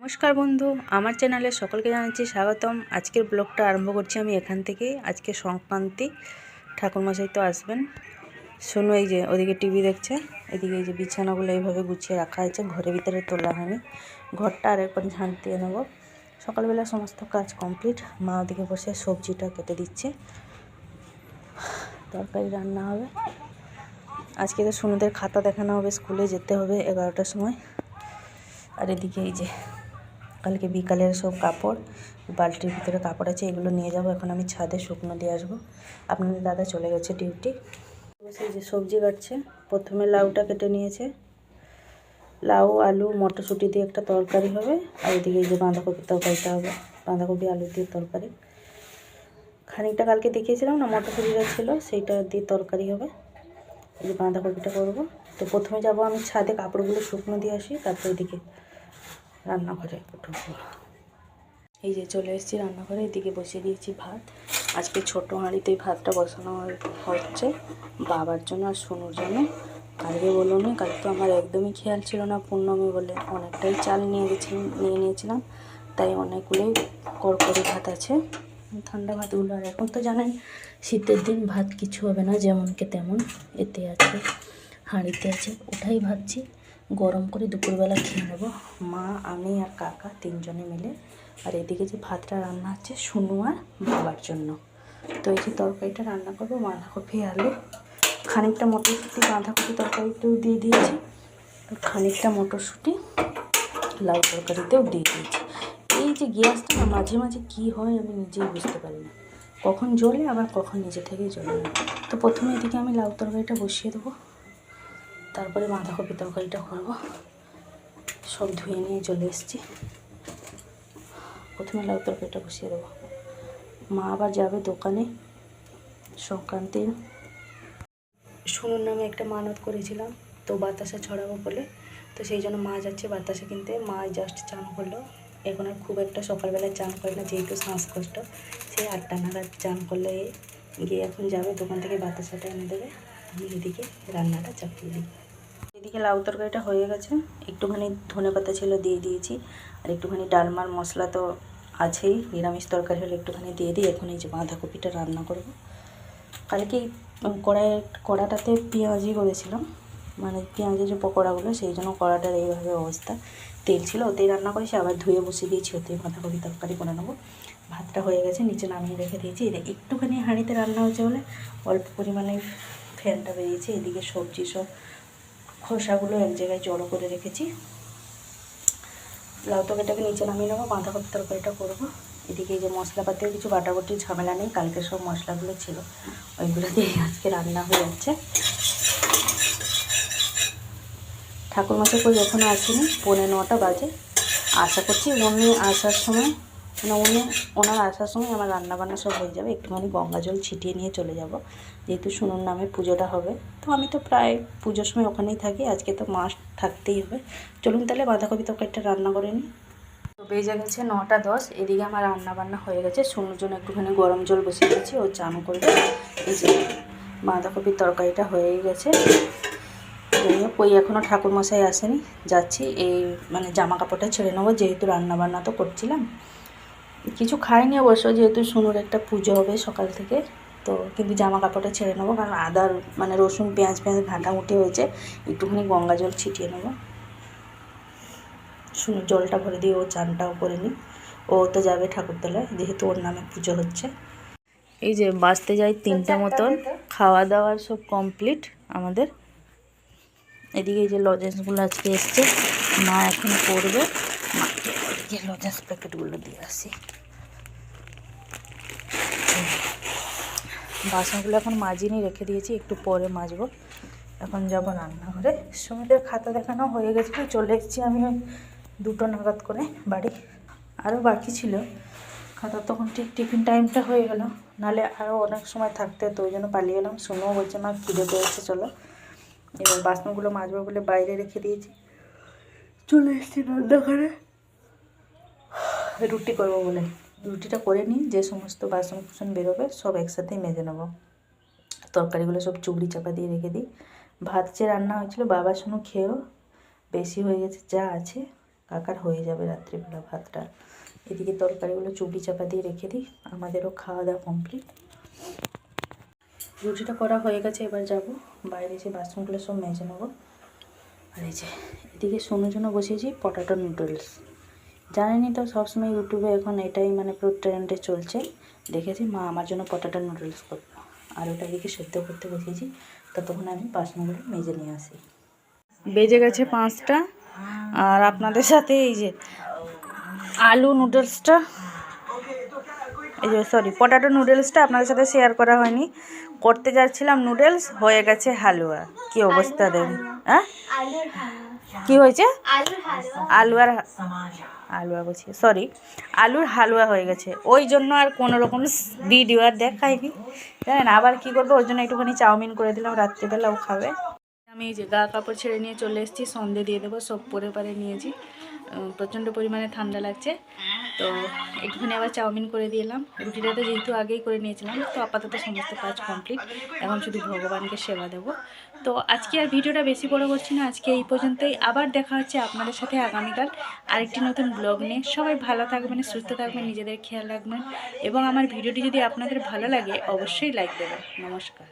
নমস্কার বন্ধু, আমার চ্যানেলে সকলকে জানাচ্ছি স্বাগতম। আজকের ব্লগটা আরম্ভ করছি আমি এখান থেকে। আজকে সংক্রান্তি, ঠাকুরমশাই তো আসবেন। শোনো, এই যে ওদিকে টিভি দেখছে, এদিকে এই যে বিছানাগুলো এইভাবে গুছিয়ে রাখা হয়েছে, ঘরের ভিতরে তোলা হয়নি। ঘরটা আরেকবার ঝাঁট দিয়ে নেব। সকালবেলা সমস্ত কাজ কমপ্লিট। মা ওদিকে বসে সবজিটা কেটে দিচ্ছে, তরকারি রান্না হবে। আজকে তো সোনুদের খাতা দেখানো হবে, স্কুলে যেতে হবে 11টার সময়। আর এদিকে এই যে কালকে বিকালের সব কাপড়, বালতির ভিতরে কাপড় আছে, এগুলো নিয়ে যাব। এখন আমি ছাদে শুকনো দিয়ে আসবো। আপনাদের দাদা চলে গেছে ডিউটি। বসে যে সবজি কাটছে, প্রথমে লাউটা কেটে নিয়েছে। লাউ, আলু, মটরশুঁটি দিয়ে একটা তরকারি হবে। আর এদিকে এই যে বাঁধাকপির তরকারিটা হবে, বাঁধাকপি আলু দিয়ে তরকারি। খানিকটা কালকে দেখিয়েছিলাম না, মটরশুঁটিটা ছিল, সেইটা দিয়ে তরকারি হবে। এই যে বাঁধাকপিটা করবো। তো প্রথমে যাব আমি ছাদে কাপড়গুলো শুকনো দিয়ে আসি, তারপর এদিকে রান্নাঘরে ঢুকবো। এই যে চলে এসেছি রান্নাঘরে, এদিকে বসিয়ে দিয়েছি ভাত। আজকে ছোটো হাঁড়িতেই ভাতটা বসানো হচ্ছে বাবার জন্য আর সোনুর জন্য। কালকে বললো না, কালকে তো আমার একদমই খেয়াল ছিল না পূর্ণমী বলে অনেকটাই চাল নিয়ে নিয়েছিলাম, তাই অনেকগুলোই করকরি ভাত আছে, ঠান্ডা ভাতগুলো। আর এখন তো জানেন শীতের দিন ভাত কিছু হবে না, যেমনকে তেমন। এতে আছে, হাঁড়িতে আছে, ওটাই ভাবছি গরম করে দুপুরবেলা খেয়ে নেবো, মা, আমি আর কাকা তিনজনে মিলে। আর এদিকে যে ভাতটা রান্না হচ্ছে সোনু আর বাবার জন্য। তো এই যে তরকারিটা রান্না করবো, বাঁধাকপি আলু, খানিকটা মটরশুঁটি, বাঁধাকপি তরকারিতেও দিয়ে দিয়েছি, আর খানিকটা মটরশুঁটি লাউ তরকারিতেও দিয়ে দিয়েছি। এই যে গ্যাসটা না মাঝে মাঝে কী হয় আমি নিজেই বুঝতে পারি না, কখন জ্বলে আবার কখন নিজে থেকেই জ্বলে না। তো প্রথমে এদিকে আমি লাউ তরকারিটা বসিয়ে দেবো, তারপরে বাঁধাকপি তরকারিটা করবো। সব ধুয়ে নিয়ে চলে এসেছি। প্রথমে লাউ তরকারিটা বসিয়ে দেবো। মা আবার যাবে দোকানে সংক্রান্তির। সোনুর নামে একটা মানত করেছিলাম, তো বাতাসা ছড়াবো বলে, তো সেই জন্য মা যাচ্ছে বাতাসা কিনতে। মা জাস্ট চান করলো, এখন আর খুব একটা সকালবেলায় চান করে না, যেহেতু শ্বাসকষ্ট। সেই 8টা নাগাদ চান করলে গিয়ে এখন যাবে দোকান থেকে বাতাসাটা এনে দেবে। আমি এদিকে রান্নাটা চাপিয়ে দিই। এদিকে লাউ তরকারিটা হয়ে গেছে, একটুখানি ধনেপাতা ছিল দিয়ে দিয়েছি, আর একটুখানি ডালমার মশলা তো আছেই, নিরামিষ তরকারি হলে একটুখানি দিয়ে দিই। এখন এই যে বাঁধাকপিটা রান্না করব। কালকে কড়াটাতে পেঁয়াজি করেছিলাম, মানে পেঁয়াজের যে পকোড়াগুলো, সেই জন্য কড়াটার এইভাবে অবস্থা। তেল ছিল, ওতেই রান্না করেছি, আবার ধুয়ে বসিয়ে দিয়েছি, ওতেই বাঁধাকপি তরকারি করে নেবো। ভাতটা হয়ে গেছে, নিচে নামিয়ে রেখে দিয়েছি। একটুখানি হাঁড়িতে রান্না হয়েছে বলে অল্প পরিমাণে ফ্যানটা বেরিয়েছে। এদিকে সবজি সব খোসাগুলো এক জায়গায় জড়ো করে রেখেছি। লাউ তরকারিটাকে নিচে নামিয়ে নেবো, বাঁধাকপি তরকারিটা করবো। এদিকে এই যে মশলাপাতিও কিছু বাটাবাটির ঝামেলা নেই, কালকে সব মশলাগুলো ছিল, ওইগুলো দিয়ে আজকে রান্না হয়ে যাচ্ছে। ঠাকুরমশাই কই এখনও আসেনি, 9:45 বাজে। আশা করছি উনি আসার সময়, মানে ওনার আসার সময় আমার রান্নাবান্না সব হয়ে যাবে। একটুখানি গঙ্গা জল ছিটিয়ে নিয়ে চলে যাব, যেহেতু সোনুর নামে পুজোটা হবে। তো আমি তো প্রায় পুজোর সময় ওখানেই থাকি, আজকে তো মাস থাকতেই হবে। চলুন তাহলে বাঁধাকপি তরকারিটা রান্না করে নিই। তো বেজে গেছে 9টা 10। এদিকে আমার রান্নাবান্না হয়ে গেছে, সোনুর জন্য একটুখানি গরম জল বসিয়ে দিয়েছি, ও চান করবে। এই যে বাঁধাকপির তরকারিটা হয়েই গেছে। ওই এখনও ঠাকুরমশাই আসেনি, যাচ্ছি এই মানে জামা কাপড়টা ছেড়ে নেবো, যেহেতু রান্নাবান্না তো করছিলাম। কিছু খাইনি অবশ্য, যেহেতু সোনুর একটা পুজো হবে সকাল থেকে। তো কিন্তু জামা কাপড়টা ছেড়ে নেবো, কারণ আদার মানে রসুন পেঁয়াজ ঘাঁটাঘুঁটি হয়েছে, একটুখানি গঙ্গা জল ছিটিয়ে নেবো। সোনুর জলটা ভরে দিয়ে ও চানটাও করে নিই। ও তো যাবে ঠাকুরতলায়, যেহেতু ওর নামে পুজো হচ্ছে। এই যে বাজতে যাই 3টে মতন, খাওয়া দাওয়ার সব কমপ্লিট আমাদের। এদিকে এই যে লজেন্সগুলো আজকে এসছে, মা এখন করবে। মাকে ওদিকে লজেন্স প্যাকেটগুলো দিয়ে আসি। বাসনগুলো এখন মাজিনি, রেখে দিয়েছি, একটু পরে মাজবো। এখন যাব রান্নাঘরে। সুমিদের খাতা দেখানো হয়ে গেছে, চলে এসেছি আমি ওই 2টো নাগাদ করে বাড়ি। আরও বাকি ছিল খাতা, তখন ঠিক টিফিন টাইমটা হয়ে গেল, নাহলে আরও অনেক সময় থাকতে, তো ওই জন্য পালিয়ে গেলাম। সুমিও বলছে মা খিদে পেয়েছে চলো। এবার বাসনগুলো মাজবো বলে বাইরে রেখে দিয়েছি, চলে এসেছি রান্নাঘরে। রুটি করবো বলে রুটিটা করে নিই, যে সমস্ত বাসন কুসন বেরোবে সব একসাথেই মেজে নেবো। তরকারিগুলো সব চুগড়ি চাপা দিয়ে রেখে দিই। ভাত যে রান্না হয়েছিল বাবার সঙ্গে খেয়েও বেশি হয়ে গেছে, যা আছে কাকার হয়ে যাবে রাত্রিবেলা ভাতটা। এদিকে তরকারিগুলো চুবড়ি চাপা দিয়ে রেখে দিই, আমাদেরও খাওয়া দাওয়া কমপ্লিট। রুটিটা করা হয়ে গেছে, এবার যাব বাইরে যে বাসনগুলো সব মেজে নেবো। আর এই যে এদিকে সোনুর জন্য বসিয়েছি পটাটো নুডলস। জানেনি তো, সবসময় ইউটিউবে এখন এটাই মানে পুরো ট্রেন্ডে চলছে। দেখেছি মা আমার জন্য পটাটো নুডলস করলো, আর ওটা এদিকে সেদ্ধ করতে বসিয়েছি। ততক্ষণ আমি বাসনগুলো মেজে নিয়ে আসি। বেজে গেছে 5টা, আর আপনাদের সাথে এই যে আলু নুডলসটা, এই যে সরি পটাটো নুডলসটা আপনাদের সাথে শেয়ার করা হয়নি। করতে যাচ্ছিলাম নুডলস, হয়ে গেছে হালুয়া। কি অবস্থা দেখুন। হ্যাঁ কি হয়েছে? আলুয়া বলছি, সরি আলুর হালুয়া হয়ে গেছে। ওই জন্য আর কোনো রকম ভিডিও আর দেখাইনি, জানেন। আবার কি করবো, ওই জন্য একটুখানি চাউমিন করে দিলাম, রাত্রিবেলা ও খাবে। আমি এই যে গা কাপড় ছেড়ে নিয়ে চলে এসেছি, সন্ধে দিয়ে দেবো, সব পরে পারে নিয়েছি। প্রচণ্ড পরিমাণে ঠান্ডা লাগছে, তো একটুখানি আবার চাউমিন করে দিলাম। রুটিটা তো যেহেতু আগেই করে নিয়েছিলাম, তো আপাতত সমস্ত কাজ কমপ্লিট। এখন শুধু ভগবানকে সেবা দেবো। তো আজকে আর ভিডিওটা বেশি বড় করছি না, আজকে এই পর্যন্তই। আবার দেখা হচ্ছে আপনাদের সাথে আগামীকাল আরেকটি নতুন ব্লগ নিয়ে। সবাই ভালো থাকবেন, সুস্থ থাকবেন, নিজেদের খেয়াল রাখবেন, এবং আমার ভিডিওটি যদি আপনাদের ভালো লাগে অবশ্যই লাইক দেবেন। নমস্কার।